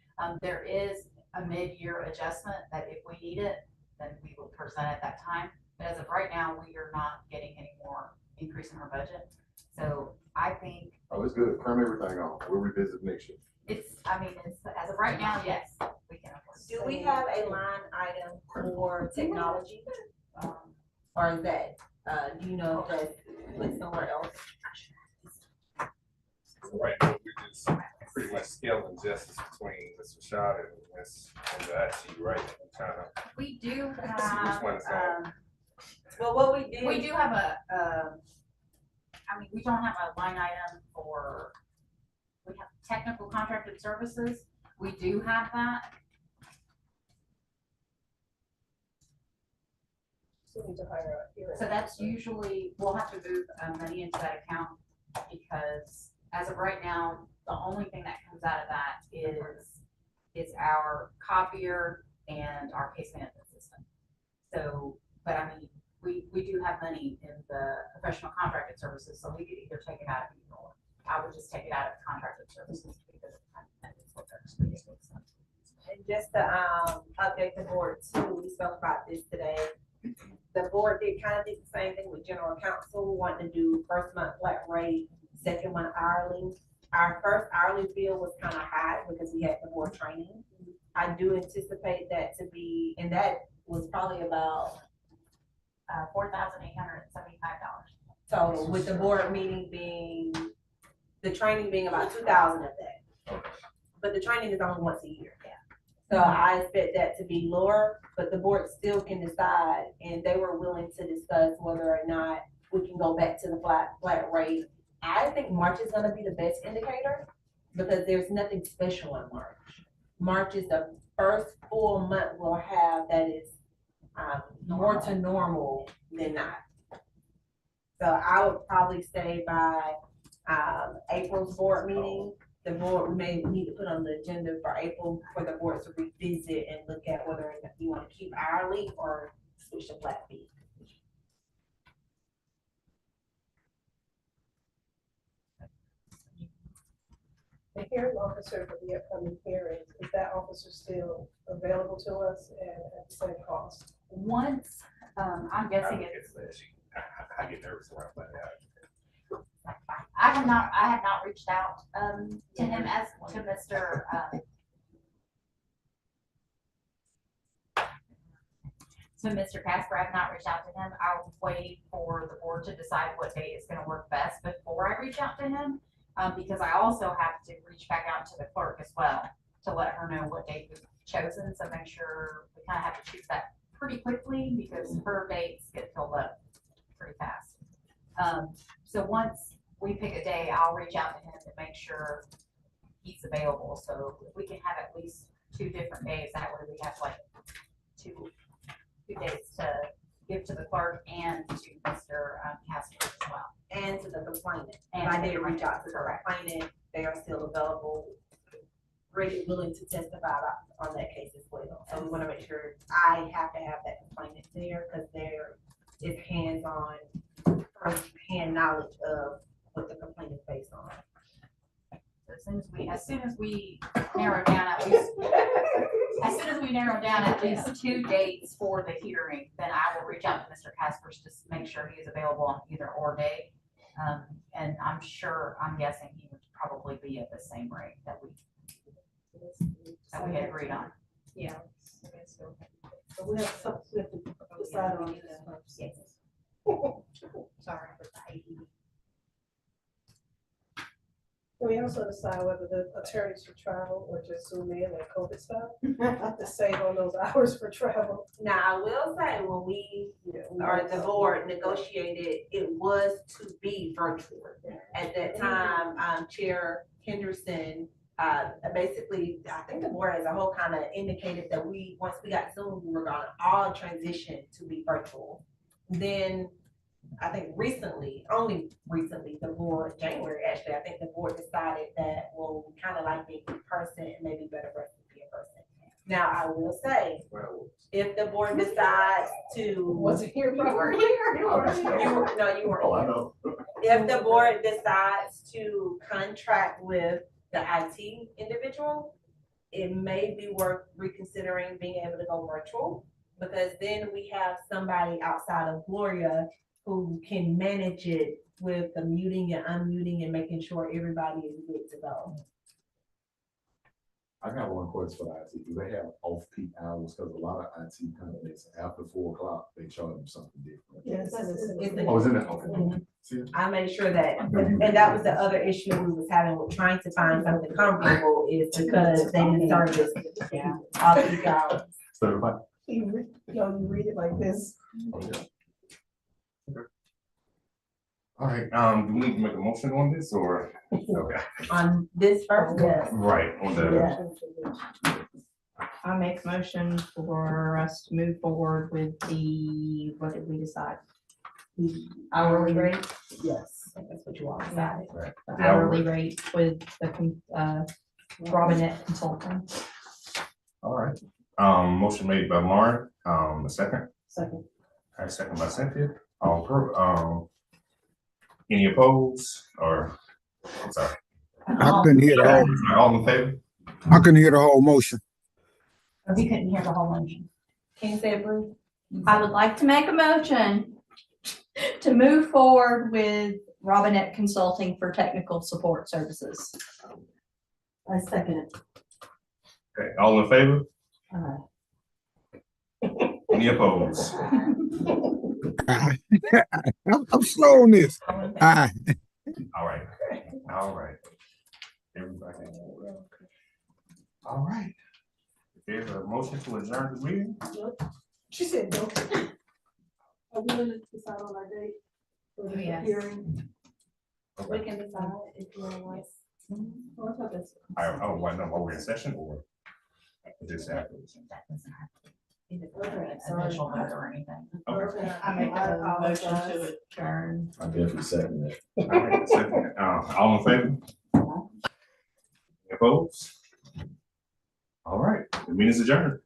There is a mid-year adjustment that if we need it, then we will present at that time. But as of right now, we are not getting any more increase in our budget. So I think Oh, it's good, cram everything on, we'll revisit next year. it's, as of right now, yes, we can afford it. Do we have a line item for technology? Or is that, do you know if that's put somewhere else? Right now, we're just pretty much scaling justice between Ms. Rashad and Ms. Achi, right? I'm trying to We do see which have, one is on. Well, what we did. we do have we don't have a line item for, we have technical contracted services. We do have that. Still need to hire a hearing. So that's usually, we'll have to move money into that account because as of right now, the only thing that comes out of that is our copier and our case management system. So, but we do have money in the professional contracted services, so we could either take it out of either or. I would just take it out of contracted services because it's what they're experiencing. just to, update the board too, we spoke about this today. The board did kind of do the same thing with general counsel, wanting to do first month flat rate, second month hourly. Our first hourly bill was kind of high because we had the board training. I do anticipate that to be, and that was probably about, $4,875. so with the board meeting being, the training being about 2,000 of that. But the training is only once a year. So I expect that to be lower, but the board still can decide, and they were willing to discuss whether or not we can go back to the flat rate. I think March is gonna be the best indicator, because there's nothing special in March. March is the first full month we'll have that is, more to normal than not. So I would probably say by, April's board meeting, the board, we may need to put on the agenda for April for the board to revisit and look at whether or not you want to keep hourly or switch to flat fee. The hearing officer for the upcoming hearings, is that officer still available to us at the same cost? Once, I'm guessing it's, I get nervous around that. I have not reached out, to him as to Mr. So Mr. Casper, I've not reached out to him. I'll wait for the board to decide what day is gonna work best before I reach out to him. Because I also have to reach back out to the clerk as well to let her know what date we've chosen, so make sure we kind of have to choose that pretty quickly because her dates get filled up pretty fast. So once we pick a day, I'll reach out to him to make sure he's available, so if we can have at least 2 different days, that way we have like two days to give to the clerk and to Mr. Casper as well. And to the complainant. And And I to the did reach out to the correct. complainant, they are still available, ready, willing to testify on that case as well. So we wanna make sure I have to have that complainant there, cause there is hands-on, first-hand knowledge of what the complaint is based on. So as soon as we narrow down at least, as soon as we narrow down at least 2 dates for the hearing, then I will reach out to Mr. Casper to make sure he is available on either or day. And I'm guessing he would probably be at the same rate that we had agreed on. Yeah. So we have to decide on that first. Yes. Sorry for the ADD. Can we also decide whether the attorneys should travel or just zoom in like COVID stuff to save on those hours for travel? Now, I will say, when we, or the board negotiated, it was to be virtual. At that time, Chair Henderson, basically, I think the board as a whole kind of indicated that once we got Zoom, we were gonna all transition to be virtual. Then, I think only recently, the board, January actually, I think the board decided that, well, we kind of like being in person and maybe better for us to be in person. Now, I will say, if the board decides to. Was it here? You were here. You weren't. Oh, I know. If the board decides to contract with the IT individual, it may be worth reconsidering being able to go virtual, because then we have somebody outside of Gloria who can manage it with the muting and unmuting and making sure everybody is good to go. I got one question for IT. Do they have off-peak hours? Because a lot of IT companies, after 4 o'clock, they charge them something different. Yes, Oh, is it that? Okay. Mhm. See? I made sure that, and that was the other issue we was having with trying to find something comparable, is because they didn't service, all peak hours. Certified? You read it like this. Okay. All right, do we need to make a motion on this or? Okay, On this first, yes. right, on the, I make a motion for us to move forward with what did we decide? The hourly rate, Yes, I think that's what you all decided. the hourly rate with the Robinette Consulting. All right. motion made by Lauren, a second, Second. all right, second by Cynthia, any opposed, or, I'm sorry, I couldn't hear the whole, all in favor? I couldn't hear the whole motion. Or you couldn't hear the whole motion. Can you say it, Bruce? I would like to make a motion to move forward with Robinette Consulting for technical support services. I second it. Okay, all in favor? Any opposed? I'm slow on this. Aye. All right, all right. Everybody. All right. There's a motion to adjourn the meeting. She said, no. Are we gonna decide on our date for the Yes. hearing? We can decide if you want. Oh, I thought that's- Why no, are we in session or? This afterwards. That doesn't have to be Okay, an sorry. official vote or anything. Okay. I make I a motion apologize. to adjourn. I definitely second that. All right, second. All in favor? Opposed? All right, the meeting is adjourned.